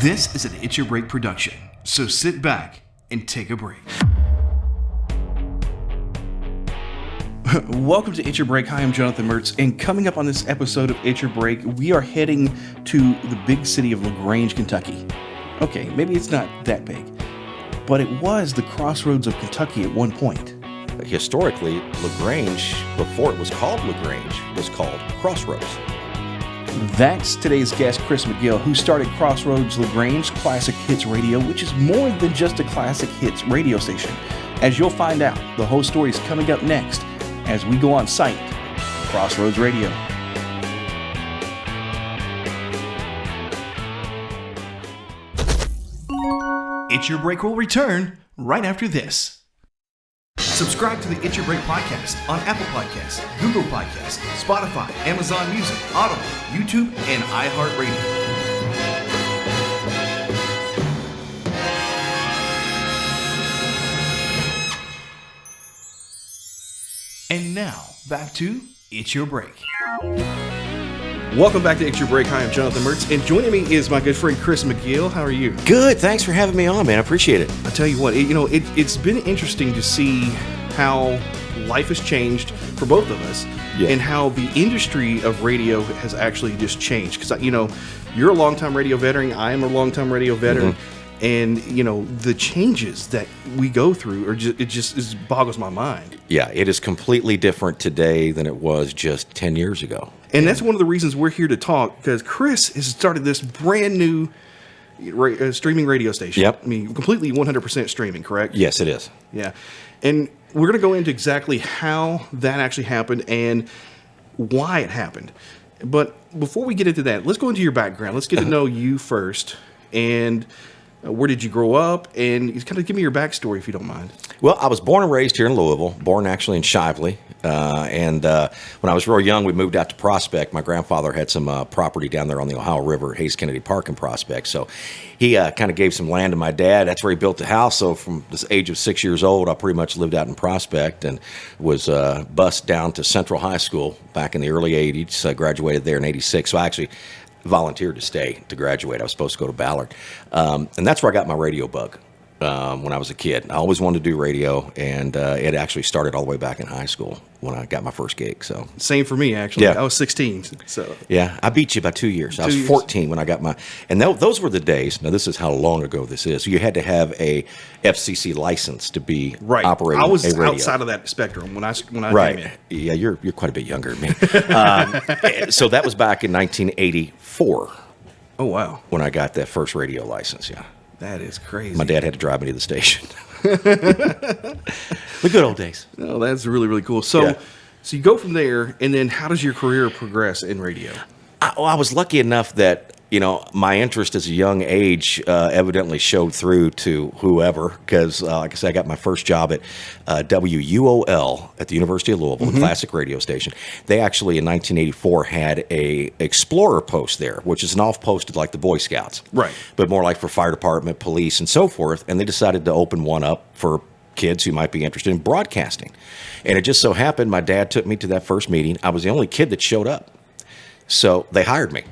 This is an It's Your Break production, so sit back and take a break. Welcome to It's Your Break. Hi, I'm Jonathan Mertz, and coming up on this episode of It's Your Break, we are heading to the big city of La Grange, Kentucky. Okay, maybe it's not that big, but it was the crossroads of Kentucky at one point. Historically, La Grange, before it was called La Grange, was called Crossroads. That's today's guest, Chris McGill, who started Crossroads La Grange Classic Hits Radio, which is more than just a classic hits radio station. As you'll find out, the whole story is coming up next as we go on site, Crossroads Radio. It's Your Break will return right after this. Subscribe to the It's Your Break podcast on Apple Podcasts, Google Podcasts, Spotify, Amazon Music, Audible, YouTube, and iHeartRadio. And now, back to It's Your Break. Welcome back to It's Your Break. Hi, I'm Jonathan Mertz, and joining me is my good friend Chris McGill. How are you? Good. Thanks for having me on, man. I appreciate it. I tell you what, it's been interesting to see how life has changed for both of us, and how the industry of radio has actually just changed. Because you're a longtime radio veteran. I am a longtime radio veteran. And, the changes that we go through it just boggles my mind. Yeah, it is completely different today than it was just 10 years ago. And that's one of the reasons we're here to talk, because Chris has started this brand new streaming radio station. Yep. I mean, completely 100% streaming, correct? Yes, it is. Yeah. And we're going to go into exactly how that actually happened and why it happened. But before we get into that, let's go into your background. Let's get to know you first. And where did you grow up? And kind of give me your backstory, if you don't mind. Well, I was born and raised here in Louisville, born actually in Shively. And when I was real young, we moved out to Prospect. My grandfather had some property down there on the Ohio River, Hayes Kennedy Park in Prospect. So he kind of gave some land to my dad. That's where he built the house. So from this age of 6 years old, I pretty much lived out in Prospect and was bused down to Central High School back in the early 80s. I graduated there in 86. So I actually volunteered to stay to graduate. I was supposed to go to Ballard. And that's where I got my radio bug when I was a kid. I always wanted to do radio, and it actually started all the way back in high school when I got my first gig. So same for me, actually. Yeah. I was 16. So yeah, I beat you by 2 years. I was 14 when I got my, and those were the days. Now, this is how long ago this is. You had to have a FCC license to be operating a radio. I was outside of that spectrum when I came in. Yeah, you're quite a bit younger than me. So that was back in 1984. Oh, wow. When I got that first radio license, yeah. That is crazy. My dad had to drive me to the station. The good old days. Oh, that's really, really cool. So you go from there, and then how does your career progress in radio? I was lucky enough that, my interest as a young age evidently showed through to whoever, because, like I said, I got my first job at WUOL at the University of Louisville, the classic radio station. They actually, in 1984, had a Explorer post there, which is an off-posted like the Boy Scouts. Right. But more like for fire department, police, and so forth. And they decided to open one up for kids who might be interested in broadcasting. And it just so happened my dad took me to that first meeting. I was the only kid that showed up. So they hired me.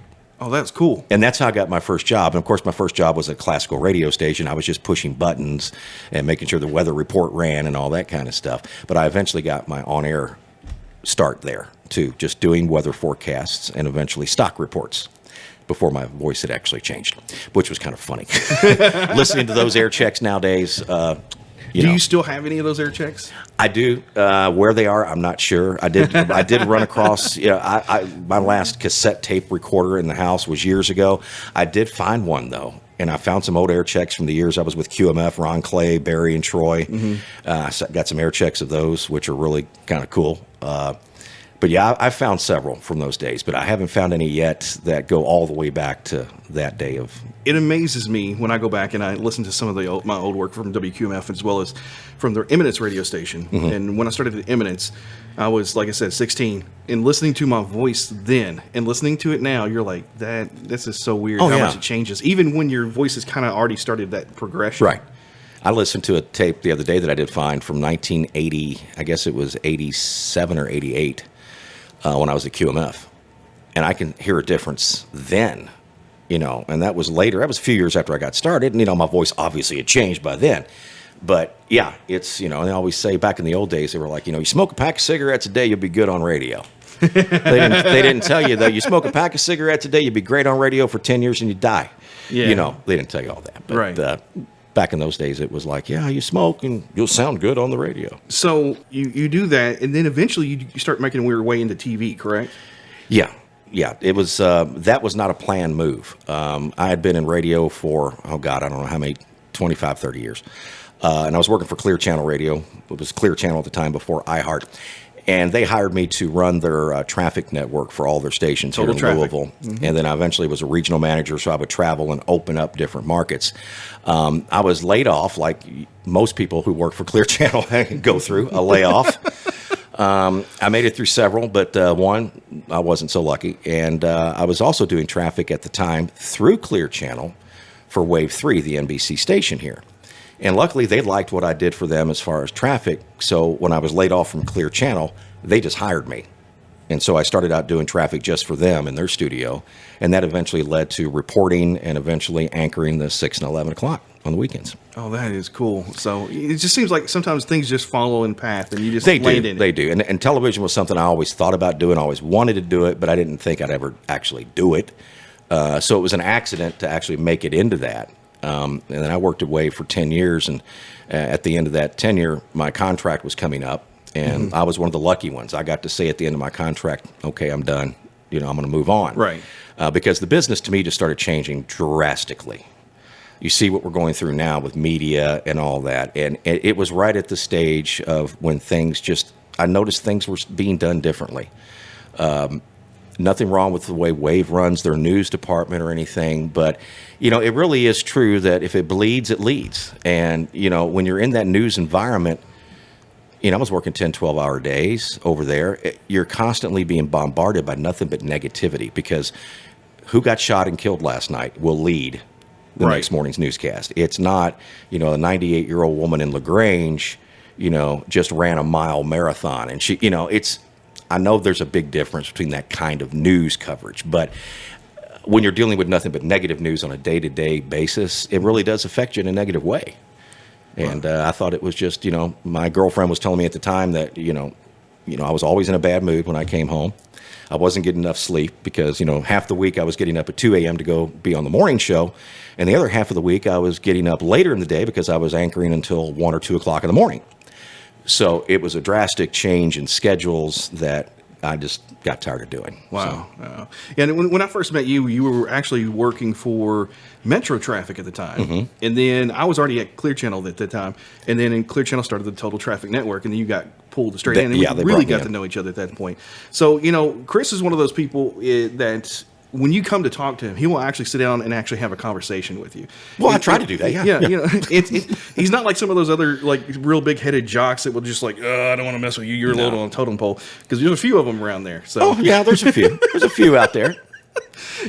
Oh, that's cool. And that's how I got my first job. And, of course, my first job was a classical radio station. I was just pushing buttons and making sure the weather report ran and all that kind of stuff. But I eventually got my on-air start there, too, just doing weather forecasts and eventually stock reports before my voice had actually changed, which was kind of funny. Listening to those air checks nowadays. Do you still have any of those air checks? I do. Where they are, I'm not sure. I did run across. My last cassette tape recorder in the house was years ago. I did find one though, and I found some old air checks from the years I was with QMF, Ron Clay, Barry, and Troy. I got some air checks of those, which are really kind of cool. But yeah, I found several from those days, but I haven't found any yet that go all the way back to that day of. It amazes me when I go back and I listen to some of my old work from WQMF as well as from their Eminence radio station. And when I started at Eminence, I was, like I said, 16. And listening to my voice then and listening to it now, you're like, this is so weird how much it changes. Even when your voice has kind of already started that progression. Right. I listened to a tape the other day that I did find from 1980, I guess it was 87 or 88, when I was at QMF. And I can hear a difference then and that was later. That was a few years after I got started, and my voice obviously had changed by then. But yeah, it's and they always say back in the old days they were like, you smoke a pack of cigarettes a day, you'll be good on radio. They didn't tell you though. You smoke a pack of cigarettes a day, you'd be great on radio for 10 years and you die. Yeah. They didn't tell you all that. But, right. Back in those days, it was like, yeah, you smoke and you'll sound good on the radio. So you do that, and then eventually you start making your way into TV, correct? Yeah. It was that was not a planned move. I had been in radio for, I don't know how many, 25, 30 years. And I was working for Clear Channel Radio. It was Clear Channel at the time before iHeart. And they hired me to run their traffic network for all their stations here in Louisville. Mm-hmm. And then I eventually was a regional manager, so I would travel and open up different markets. I was laid off, like most people who work for Clear Channel go through a layoff. I made it through several, but one, I wasn't so lucky. And I was also doing traffic at the time through Clear Channel for Wave 3, the NBC station here. And luckily, they liked what I did for them as far as traffic. So when I was laid off from Clear Channel, they just hired me. And so I started out doing traffic just for them in their studio. And that eventually led to reporting and eventually anchoring the 6 and 11 o'clock on the weekends. Oh, that is cool. So it just seems like sometimes things just follow in path and you just land in it. They do. And television was something I always thought about doing. I always wanted to do it, but I didn't think I'd ever actually do it. So it was an accident to actually make it into that. And then I worked at Wave for 10 years, and at the end of that tenure, my contract was coming up, and I was one of the lucky ones. I got to say at the end of my contract, okay, I'm done. I'm going to move on. Right. Because the business to me just started changing drastically. You see what we're going through now with media and all that, and it was right at the stage of when I noticed things were being done differently. Nothing wrong with the way Wave runs their news department or anything, but it really is true that if it bleeds, it leads. And when you're in that news environment, I was working 10, 12-hour days over there. You're constantly being bombarded by nothing but negativity, because who got shot and killed last night will lead the next morning's newscast. It's not, a 98-year-old woman in La Grange, just ran a mile marathon, and she, I know there's a big difference between that kind of news coverage, but when you're dealing with nothing but negative news on a day-to-day basis, it really does affect you in a negative way. And I thought it was just, my girlfriend was telling me at the time that, I was always in a bad mood when I came home. I wasn't getting enough sleep because, half the week I was getting up at 2 a.m. to go be on the morning show, and the other half of the week I was getting up later in the day because I was anchoring until 1 or 2 o'clock in the morning. So it was a drastic change in schedules that I just got tired of doing. Wow. So. Wow. Yeah, and when I first met you, you were actually working for Metro Traffic at the time. Mm-hmm. And then I was already at Clear Channel at the time. And then Clear Channel started the Total Traffic Network, and then you got pulled straight in. And we really got to know each other at that point. So, Chris is one of those people that when you come to talk to him, he will actually sit down and actually have a conversation with you. Well, I try to do that. Yeah. He's not like some of those other real big headed jocks that will just I don't want to mess with you. You're low on a totem pole, because there's a few of them around there. So. Oh yeah, there's a few. There's a few out there.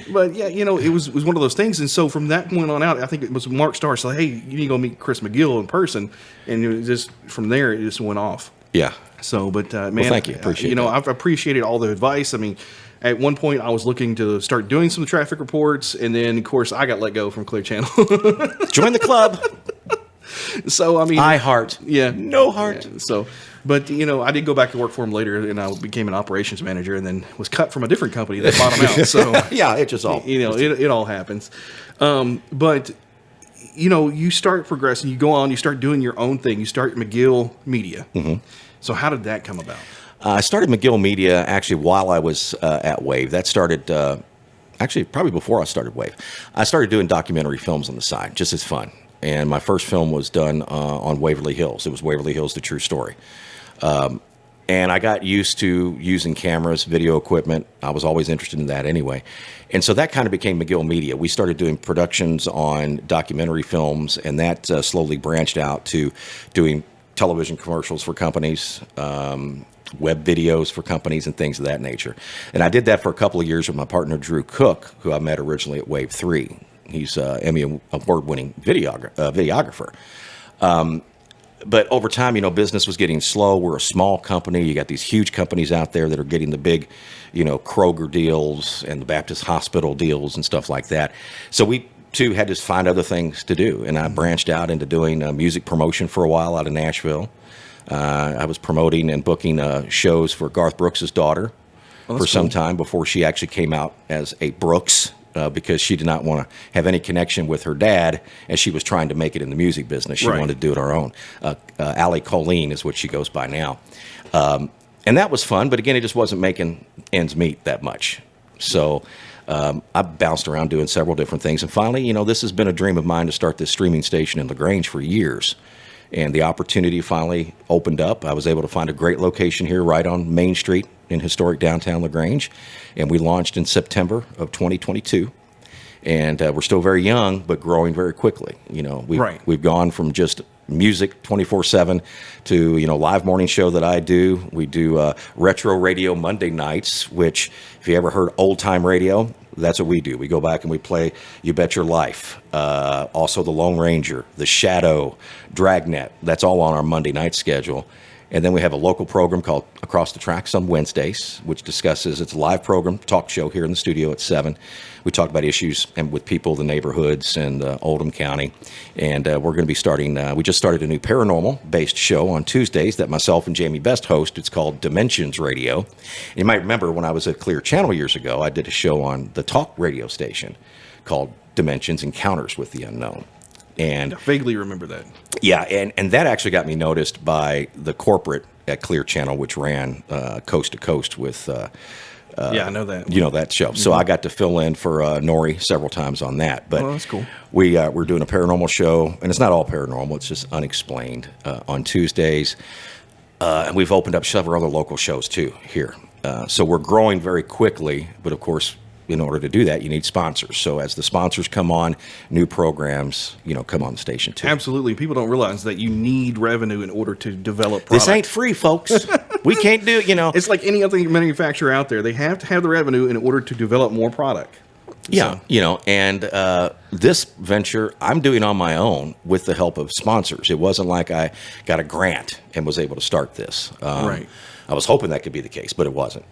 But yeah, it was one of those things. And so from that point on out, I think it was Mark Starr said, "Hey, you need to go meet Chris McGill in person," and it was just from there it just went off. Yeah. So, but man, well, thank you. Appreciate that. I've appreciated all the advice. I mean, at one point I was looking to start doing some traffic reports, and then of course I got let go from Clear Channel. Join the club. So I mean, iHeart. Yeah, no heart. Yeah, so, but I did go back to work for him later, and I became an operations manager, and then was cut from a different company that bought him out. So yeah, it just all it all happens. But you start progressing, you go on, you start doing your own thing. You start McGill Media. Mm-hmm. So how did that come about? I started McGill Media actually while I was at Wave. That started actually probably before I started Wave. I started doing documentary films on the side, just as fun. And my first film was done on Waverly Hills. It was Waverly Hills, The True Story. And I got used to using cameras, video equipment. I was always interested in that anyway. And so that kind of became McGill Media. We started doing productions on documentary films, and that slowly branched out to doing television commercials for companies, web videos for companies, and things of that nature. And I did that for a couple of years with my partner, Drew Cook, who I met originally at Wave 3. He's Emmy award-winning videographer. But over time, business was getting slow. We're a small company. You got these huge companies out there that are getting the big, Kroger deals and the Baptist Hospital deals and stuff like that. So we, too, had to find other things to do. And I branched out into doing music promotion for a while out of Nashville. I was promoting and booking shows for Garth Brooks' daughter for some time before she actually came out as a Brooks. Because she did not want to have any connection with her dad as she was trying to make it in the music business. She wanted to do it her own. Allie Colleen is what she goes by now. And that was fun, but again, it just wasn't making ends meet that much. So I bounced around doing several different things. And finally, this has been a dream of mine to start this streaming station in La Grange for years. And the opportunity finally opened up. I was able to find a great location here right on Main Street in historic downtown La Grange. And we launched in September of 2022. And we're still very young, but growing very quickly. We've gone from just music 24/7 to, live morning show that I do. We do retro radio Monday nights, which if you ever heard old time radio, that's what we do. We go back and we play You Bet Your Life, also The Lone Ranger, The Shadow, Dragnet. That's all on our Monday night schedule. And then we have a local program called Across the Tracks on Wednesdays, which discusses, it's a live program, talk show here in the studio at 7. We talk about issues and with people, the neighborhoods, and Oldham County. And we're going to be starting, we just started a new paranormal-based show on Tuesdays that myself and Jamie Best host. It's called Dimensions Radio. And you might remember when I was at Clear Channel years ago, I did a show on the talk radio station called Dimensions Encounters with the Unknown. And I vaguely remember that. Yeah, and that actually got me noticed by the corporate at Clear Channel, which ran Coast to Coast with I know that. That show. Mm-hmm. So I got to fill in for Nori several times on that. But that's cool. We're doing a paranormal show, and it's not all paranormal. It's just unexplained on Tuesdays. And we've opened up several other local shows, too, here. So we're growing very quickly, but of course, in order to do that, you need sponsors. So as the sponsors come on, new programs, come on the station too. Absolutely. People don't realize that you need revenue in order to develop product. This ain't free, folks. We can't do, It's like any other manufacturer out there. They have to have the revenue in order to develop more product. Yeah, and this venture I'm doing on my own with the help of sponsors. It wasn't like I got a grant and was able to start this. Right. I was hoping that could be the case, but it wasn't.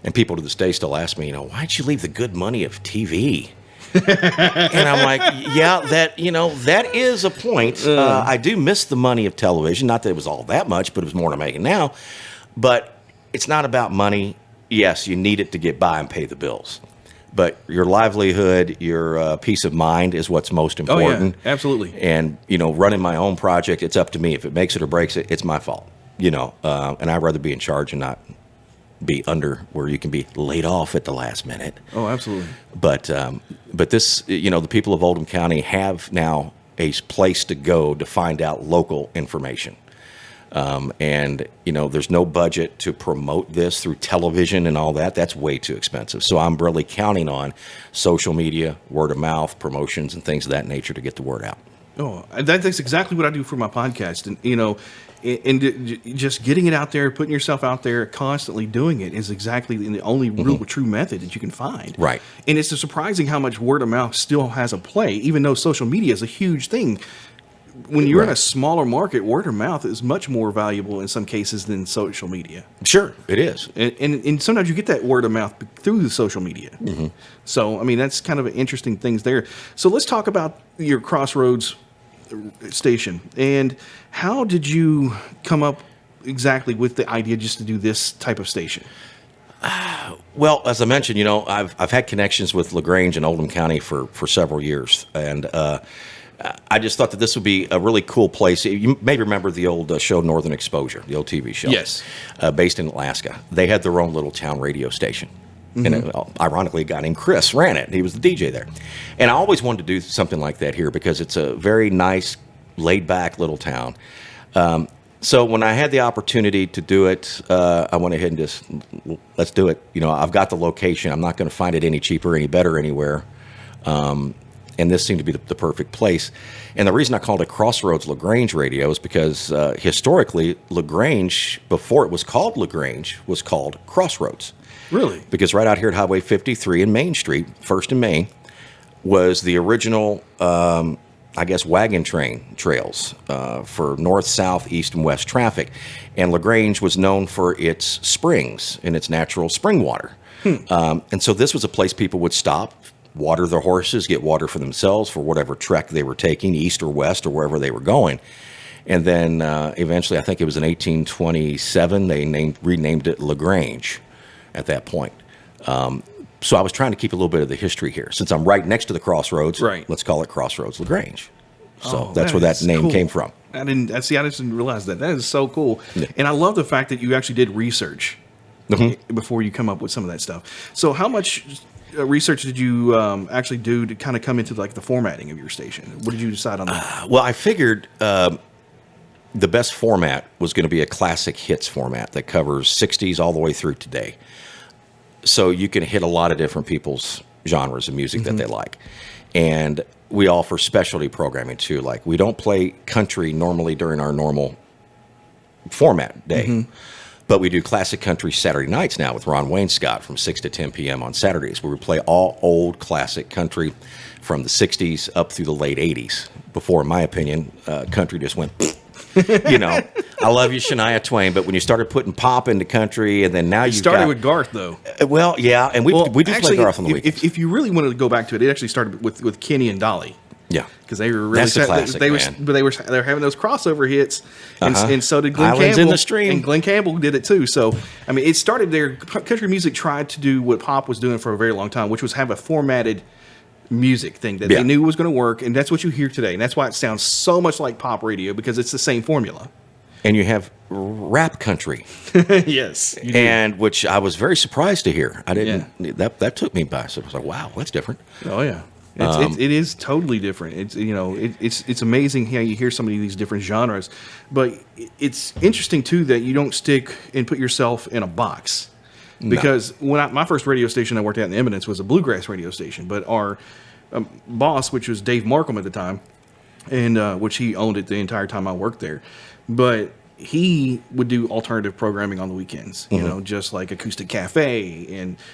And people to this day still ask me, why'd you leave the good money of TV? And I'm like, yeah, that is a point. I do miss the money of television. Not that it was all that much, but it was more than I'm making now. But it's not about money. Yes, you need it to get by and pay the bills. But your livelihood, your peace of mind is what's most important. Oh, yeah, absolutely. And, running my own project, it's up to me. If it makes it or breaks it, it's my fault. And I'd rather be in charge and not be under where you can be laid off at the last minute. Oh, absolutely. But this, the people of Oldham County have now a place to go to find out local information. And there's no budget to promote this through television and all that. That's way too expensive. So I'm really counting on social media, word of mouth, promotions, and things of that nature to get the word out. Oh, that's exactly what I do for my podcast. And just getting it out there, putting yourself out there, constantly doing it is exactly the only real true method that you can find. Right. And it's surprising how much word of mouth still has a play, even though social media is a huge thing. When you're in a smaller market, word of mouth is much more valuable in some cases than social media. Sure, it is. And sometimes you get that word of mouth through the social media. Mm-hmm. So, that's kind of an interesting things there. So let's talk about your Crossroads station. And how did you come up exactly with the idea just to do this type of station? Well, as I mentioned, I've had connections with La Grange and Oldham County for several years. And I just thought that this would be a really cool place. You may remember the old show Northern Exposure, the old TV show. Yes. Based in Alaska. They had their own little town radio station. Mm-hmm. And ironically, a guy named Chris ran it. He was the DJ there. And I always wanted to do something like that here because it's a very nice, laid-back little town. So when I had the opportunity to do it, I went ahead and just, let's do it. I've got the location. I'm not going to find it any cheaper, any better anywhere. And this seemed to be the perfect place. And the reason I called it Crossroads La Grange Radio is because historically, La Grange, before it was called La Grange, was called Crossroads. Really? Because right out here at Highway 53 in Main Street, First and Main, was the original I guess, wagon train trails for north, south, east, and west traffic. And La Grange was known for its springs and its natural spring water. And so this was a place people would stop, water their horses, get water for themselves for whatever trek they were taking, east or west or wherever they were going. And then eventually, I think it was in 1827, they renamed it La Grange at that point. So I was trying to keep a little bit of the history here. Since I'm right next to the Crossroads, let's call it Crossroads La Grange. So that's where that name came from. I didn't realize that. That is so cool. Yeah. And I love the fact that you actually did research before you come up with some of that stuff. So how much research did you actually do to kind of come into like the formatting of your station? What did you decide on that? Well, I figured the best format was going to be a classic hits format that covers 60s all the way through today. So you can hit a lot of different people's genres of music that they like. And we offer specialty programming too. Like, we don't play country normally during our normal format day. But we do classic country Saturday nights now with Ron Wayne Scott from 6 to 10 p.m. on Saturdays, where we play all old classic country from the 60s up through the late 80s. Before, in my opinion, country just went... You know, I love you, Shania Twain, but when you started putting pop into country, and then now you started with Garth, though. Well, yeah, and we do actually, play Garth on the weekends. If you really wanted to go back to it, it actually started with Kenny and Dolly. Yeah, because they were really that's the classic, they were having those crossover hits, and so did Glenn Islands Campbell. In the Stream. And Glenn Campbell did it too. So I mean, it started there. Country music tried to do what pop was doing for a very long time, which was have a formatted music thing that they knew was going to work, and that's what you hear today. And that's why it sounds so much like pop radio, because it's the same formula. And you have rap country. Yes. And which I was very surprised to hear. I didn't, that took me by. So I was like, wow, that's different. Oh, yeah. It is totally different. It's, you know, it's amazing how you hear so many of these different genres, but it's interesting too that you don't stick and put yourself in a box. Because when my first radio station I worked at in Eminence was a bluegrass radio station, but our boss, which was Dave Markham at the time, and which he owned it the entire time I worked there, but he would do alternative programming on the weekends, you know, just like Acoustic Cafe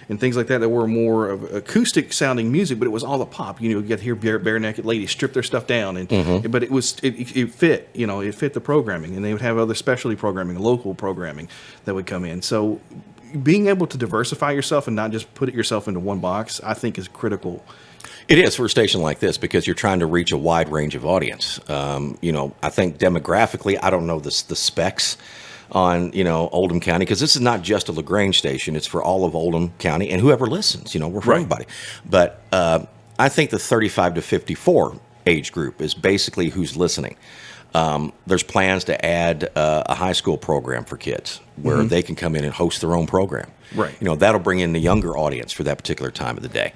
and things like that were more of acoustic sounding music, but it was all the pop. You know, you got to hear bare naked ladies strip their stuff down, and but it fit, you know, it fit the programming, and they would have other specialty programming, local programming that would come in. So being able to diversify yourself and not just put yourself into one box, I think is critical. It is for a station like this, because you're trying to reach a wide range of audience. You know, I think demographically, I don't know the specs on, you know, Oldham County, because this is not just a La Grange station. It's for all of Oldham County and whoever listens. You know, we're for everybody. But I think the 35 to 54 age group is basically who's listening. There's plans to add a high school program for kids where they can come in and host their own program. Right. You know, that'll bring in the younger audience for that particular time of the day.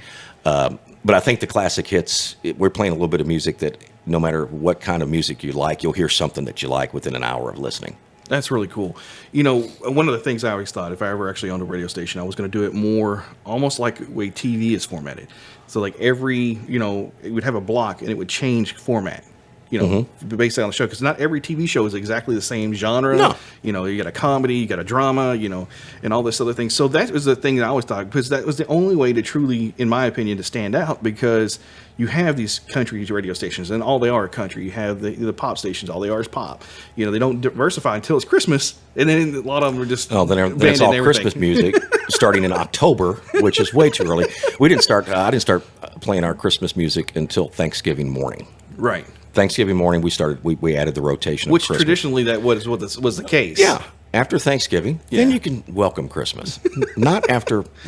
But I think the classic hits, we're playing a little bit of music that no matter what kind of music you like, you'll hear something that you like within an hour of listening. That's really cool. You know, one of the things I always thought, if I ever actually owned a radio station, I was going to do it more almost like the way TV is formatted. So like every, you know, it would have a block and it would change format. You know, based on the show, because not every TV show is exactly the same genre. No. You know, you got a comedy, you got a drama, you know, and all this other thing. So that was the thing that I always thought, because that was the only way to truly, in my opinion, to stand out, because you have these country radio stations, and all they are country. You have the pop stations, all they are is pop. You know, they don't diversify until it's Christmas, and then a lot of them are just then it's all Christmas music starting in October, which is way too early. I didn't start playing our Christmas music until Thanksgiving morning. Right. Thanksgiving morning, we added the rotation of Which Christmas. Traditionally that was the case. Yeah. After Thanksgiving, then you can welcome Christmas. Not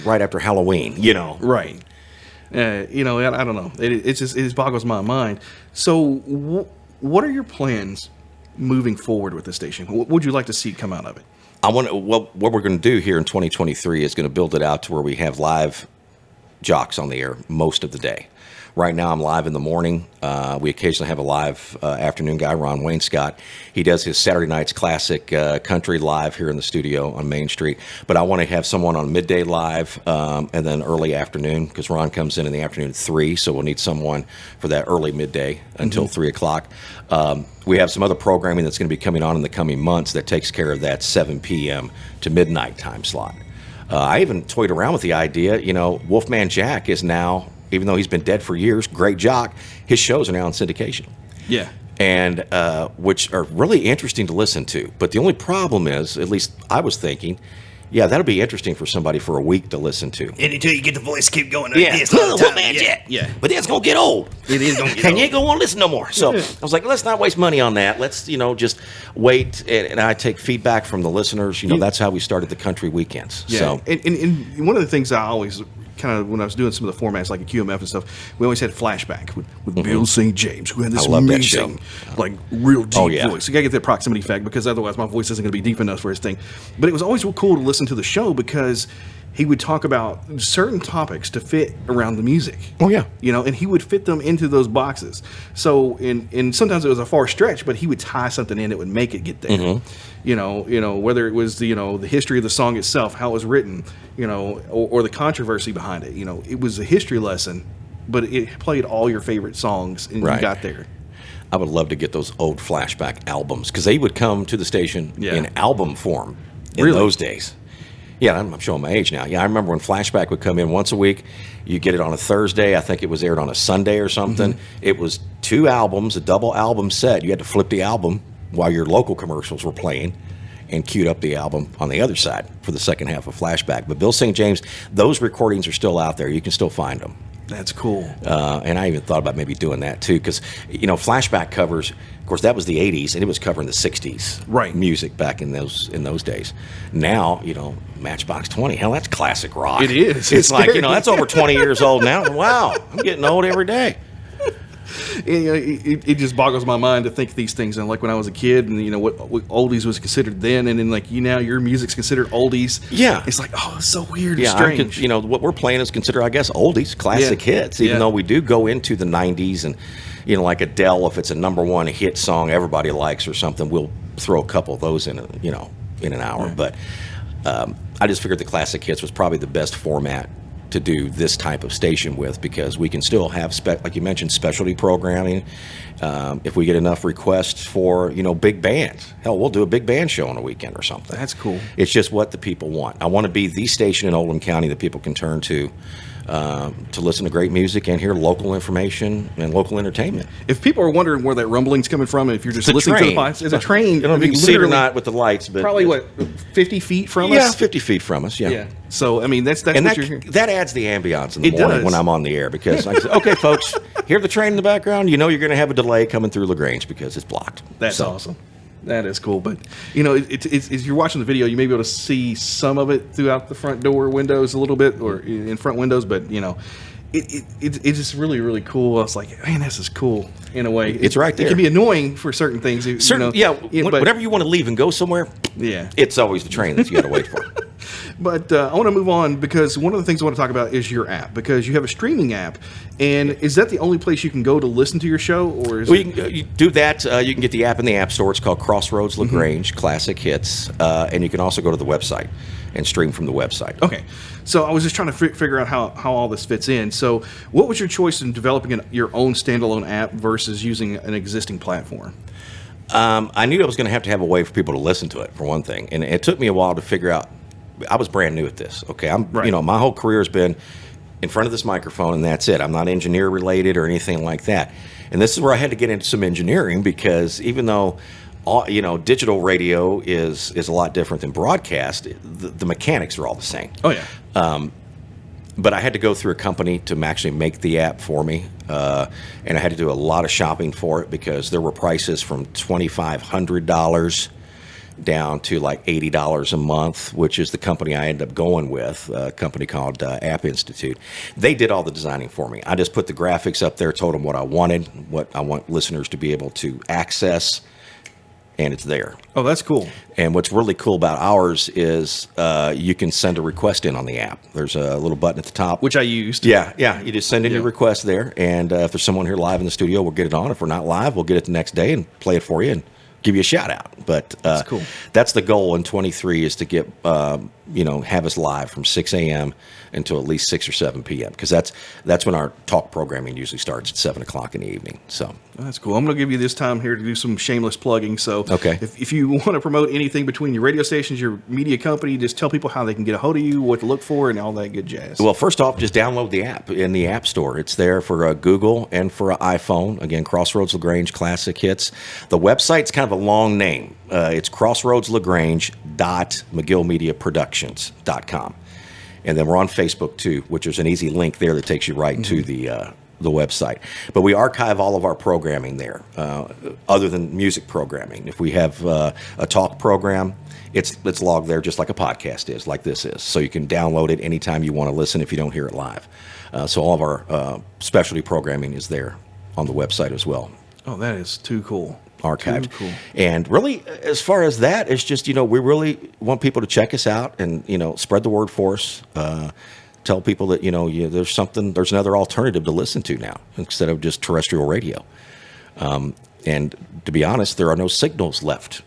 right after Halloween, you know. Right. You know, I don't know. It just boggles my mind. So what are your plans moving forward with the station? What would you like to see come out of it? What we're going to do here in 2023 is going to build it out to where we have live jocks on the air most of the day. Right now, I'm live in the morning. We occasionally have a live afternoon guy, Ron Wayne Scott. He does his Saturday nights classic country live here in the studio on Main Street. But I want to have someone on midday live and then early afternoon, because Ron comes in the afternoon at 3, so we'll need someone for that early midday until 3 o'clock. We have some other programming that's going to be coming on in the coming months that takes care of that 7 p.m. to midnight time slot. I even toyed around with the idea, you know, Wolfman Jack is now, even though he's been dead for years, great jock, his shows are now in syndication. Yeah. And which are really interesting to listen to. But the only problem is, at least I was thinking, yeah, that'll be interesting for somebody for a week to listen to. And until you get the voice keep going like this all the time. Yeah. But then it's going to get old. It is going to get and old. you ain't going to want to listen no more. So I was like, let's not waste money on that. Let's, just wait. And I take feedback from the listeners. That's how we started the country weekends. Yeah. So. And one of the things I always kind of, when I was doing some of the formats like a QMF and stuff, we always had flashback with Bill St. James, who had this amazing, like, real deep voice. You got to get that proximity fact, because otherwise my voice isn't going to be deep enough for his thing. But it was always real cool to listen to the show, because he would talk about certain topics to fit around the music. Oh, yeah. And he would fit them into those boxes. So, and sometimes it was a far stretch, but he would tie something in that would make it get there. Whether it was the history of the song itself, how it was written, or the controversy behind it. It was a history lesson, but it played all your favorite songs, and you got there. I would love to get those old flashback albums, because they would come to the station in album form in those days. Yeah, I'm showing my age now. Yeah, I remember when Flashback would come in once a week. You get it on a Thursday. I think it was aired on a Sunday or something. It was 2 albums, a double album set. You had to flip the album while your local commercials were playing, and queued up the album on the other side for the second half of Flashback. But Bill St. James, those recordings are still out there. You can still find them. That's cool. And I even thought about maybe doing that too, because Flashback covers, of course, that was the 80s, and it was covering the 60s music back in those days. Now, Matchbox 20, hell, that's classic rock. It is. It's like, that's over 20 years old now. Wow, I'm getting old every day. It just boggles my mind to think these things. And like when I was a kid, and what oldies was considered then, and then like now your music's considered oldies. Yeah, it's like, oh, it's so weird and strange. What we're playing is considered, I guess, oldies, classic hits. Even though we do go into the 90s, and like Adele, if it's a #1 hit song everybody likes or something, we'll throw a couple of those in in an hour. Yeah. But I just figured the classic hits was probably the best format to do this type of station with, because we can still have, like you mentioned, specialty programming. If we get enough requests for, big bands, hell, we'll do a big band show on a weekend or something. That's cool. It's just what the people want. I want to be the station in Oldham County that people can turn to listen to great music and hear local information and local entertainment. If people are wondering where that rumbling's coming from, if you're just listening to the podcast, it's a train. I don't know if you can see it or not with the lights, but probably 50 feet from us? Yeah, 50 feet from us, yeah. So, that's and what you're hearing. That adds the ambiance in the morning when I'm on the air, because I say, okay, folks, hear the train in the background. You're going to have a delay coming through La Grange because it's blocked. That's awesome. That is cool. But, as you're watching the video, you may be able to see some of it throughout the front door windows a little bit, or in front windows, but, it's just really, really cool. I was like, man, this is cool in a way. It's right there. It can be annoying for certain things. Whenever you want to leave and go somewhere, it's always the train that you got to wait for. But I want to move on, because one of the things I want to talk about is your app, because you have a streaming app. And is that the only place you can go to listen to your show? Or is you do that. You can get the app in the App Store. It's called Crossroads La Grange, Classic Hits. And you can also go to the website and stream from the website. Okay. So I was just trying to figure out how all this fits in. So what was your choice in developing your own standalone app versus using an existing platform? I knew I was going to have a way for people to listen to it, for one thing. And it took me a while to figure out. I was brand new at this. Okay. My whole career has been in front of this microphone, and that's it. I'm not engineer related or anything like that. And this is where I had to get into some engineering, because even though digital radio is a lot different than broadcast, the mechanics are all the same. Oh yeah. But I had to go through a company to actually make the app for me, and I had to do a lot of shopping for it, because there were prices from $2,500 down to like $80 a month, which is the company I ended up going with, a company called App Institute. They did all the designing for me. I just put the graphics up there, told them what I wanted, what I want listeners to be able to access, and it's there. Oh, that's cool. And what's really cool about ours is you can send a request in on the app. There's a little button at the top. Which I used. Yeah. You just send in your request there, and if there's someone here live in the studio, we'll get it on. If we're not live, we'll get it the next day and play it for you and give you a shout out. But that's cool. That's the goal in 23, is to get have us live from 6 a.m. until at least 6 or 7 p.m. because that's when our talk programming usually starts at 7 o'clock in the evening. So that's cool. I'm going to give you this time here to do some shameless plugging. So okay. If you want to promote anything between your radio stations, your media company, just tell people how they can get a hold of you, what to look for, and all that good jazz. Well, first off, just download the app in the App Store. It's there for Google and for iPhone. Again, Crossroads La Grange Classic Hits. The website's kind of a long name. It's crossroadslagrange.mcgillmediaproductions.com. And then we're on Facebook, too, which is an easy link there that takes you right to the website. But we archive all of our programming there, other than music programming. If we have a talk program, it's logged there just like a podcast is, like this is. So you can download it anytime you want to listen if you don't hear it live. So all of our specialty programming is there on the website as well. Oh, that is too cool. Archived. Too cool. And really, as far as that, it's just, we really want people to check us out and, spread the word for us. Tell people that, there's another alternative to listen to now instead of just terrestrial radio. And to be honest, there are no signals left,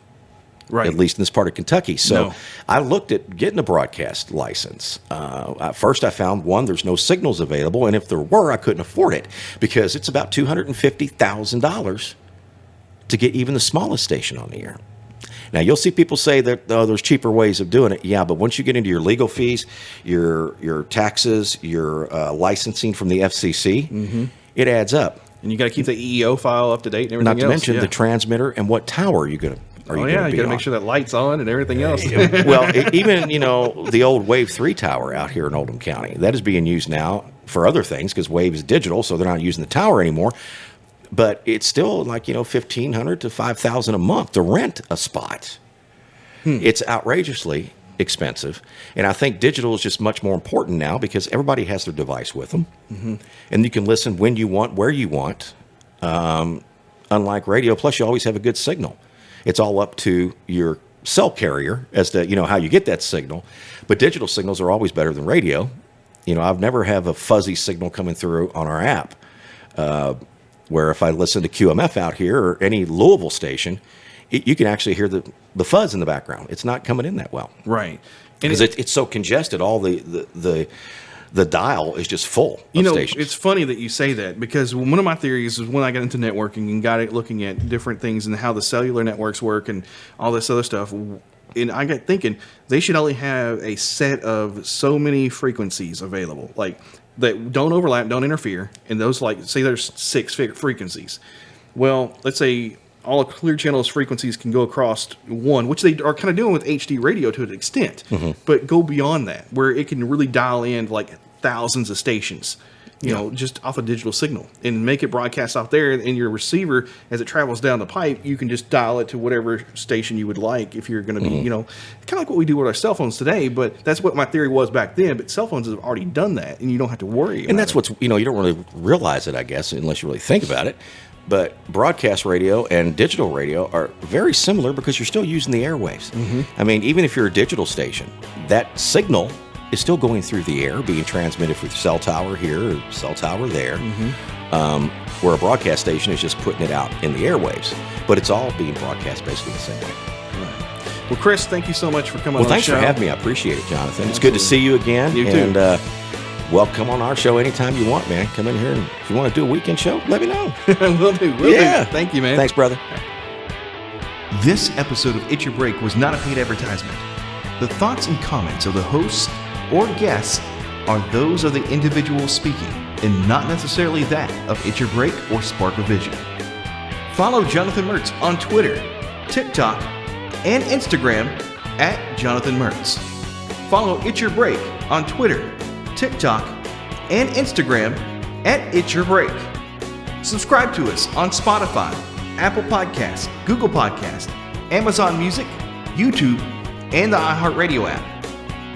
right? At least in this part of Kentucky. So no. I looked at getting a broadcast license. At first I found there's no signals available. And if there were, I couldn't afford it because it's about $250,000 to get even the smallest station on the air. Now, you'll see people say that there's cheaper ways of doing it. Yeah, but once you get into your legal fees, your taxes, your licensing from the FCC, it adds up. And you got to keep the EEO file up to date and everything else. Not to mention the transmitter and what tower are you going to you got to make sure that light's on and everything else. Well, even, the old Wave 3 tower out here in Oldham County, that is being used now for other things because Wave is digital, so they're not using the tower anymore. But it's still like, $1,500 to $5,000 a month to rent a spot. It's outrageously expensive. And I think digital is just much more important now because everybody has their device with them. Mm-hmm. And you can listen when you want, where you want, unlike radio. Plus, you always have a good signal. It's all up to your cell carrier as to, how you get that signal. But digital signals are always better than radio. I've never have a fuzzy signal coming through on our app. Where if I listen to QMF out here or any Louisville station, you can actually hear the fuzz in the background. It's not coming in that well. Right. Because it's so congested, all the dial is just full of stations. It's funny that you say that because one of my theories is when I got into networking and got it looking at different things and how the cellular networks work and all this other stuff, and I got thinking they should only have a set of so many frequencies available, like that don't overlap, don't interfere, and those say there's 6 frequencies. Well, let's say all of Clear Channel's frequencies can go across one, which they are kind of doing with HD radio to an extent, but go beyond that, where it can really dial in like thousands of stations, just off a digital signal and make it broadcast out there. And your receiver, as it travels down the pipe, you can just dial it to whatever station you would like if you're going to be, kind of like what we do with our cell phones today. But that's what my theory was back then. But cell phones have already done that, and you don't have to worry about it. And that's what's, you don't really realize it, I guess, unless you really think about it. But broadcast radio and digital radio are very similar because you're still using the airwaves. Mm-hmm. I mean, even if you're a digital station, that signal is still going through the air, being transmitted through the cell tower here or cell tower there, where a broadcast station is just putting it out in the airwaves. But it's all being broadcast basically the same way. Right. Well, Chris, thank you so much for coming on the show. Well, thanks for having me. I appreciate it, Jonathan. It's good to see you again. You too. And, come on our show anytime you want, man. Come in here, and if you want to do a weekend show, let me know. Will do. Thank you, man. Thanks, brother. This episode of It's Your Break was not a paid advertisement. The thoughts and comments of the hosts or guests are those of the individual speaking and not necessarily that of It's Your Break or Spark a Vision. Follow Jonathan Mertz on Twitter, TikTok, and Instagram at Jonathan Mertz. Follow It's Your Break on Twitter, TikTok, and Instagram at It's Your Break. Subscribe to us on Spotify, Apple Podcasts, Google Podcasts, Amazon Music, YouTube, and the iHeartRadio app.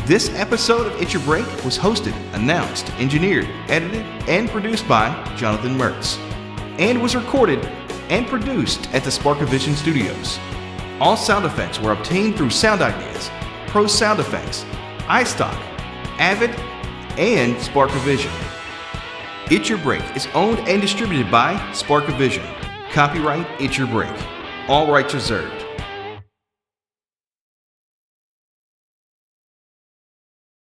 This episode of It's Your Break was hosted, announced, engineered, edited, and produced by Jonathan Mertz, and was recorded and produced at the Spark a Vision Studios. All sound effects were obtained through Sound Ideas, Pro Sound Effects, iStock, Avid, and Spark a Vision. It's Your Break is owned and distributed by Spark a Vision. Copyright It's Your Break. All rights reserved.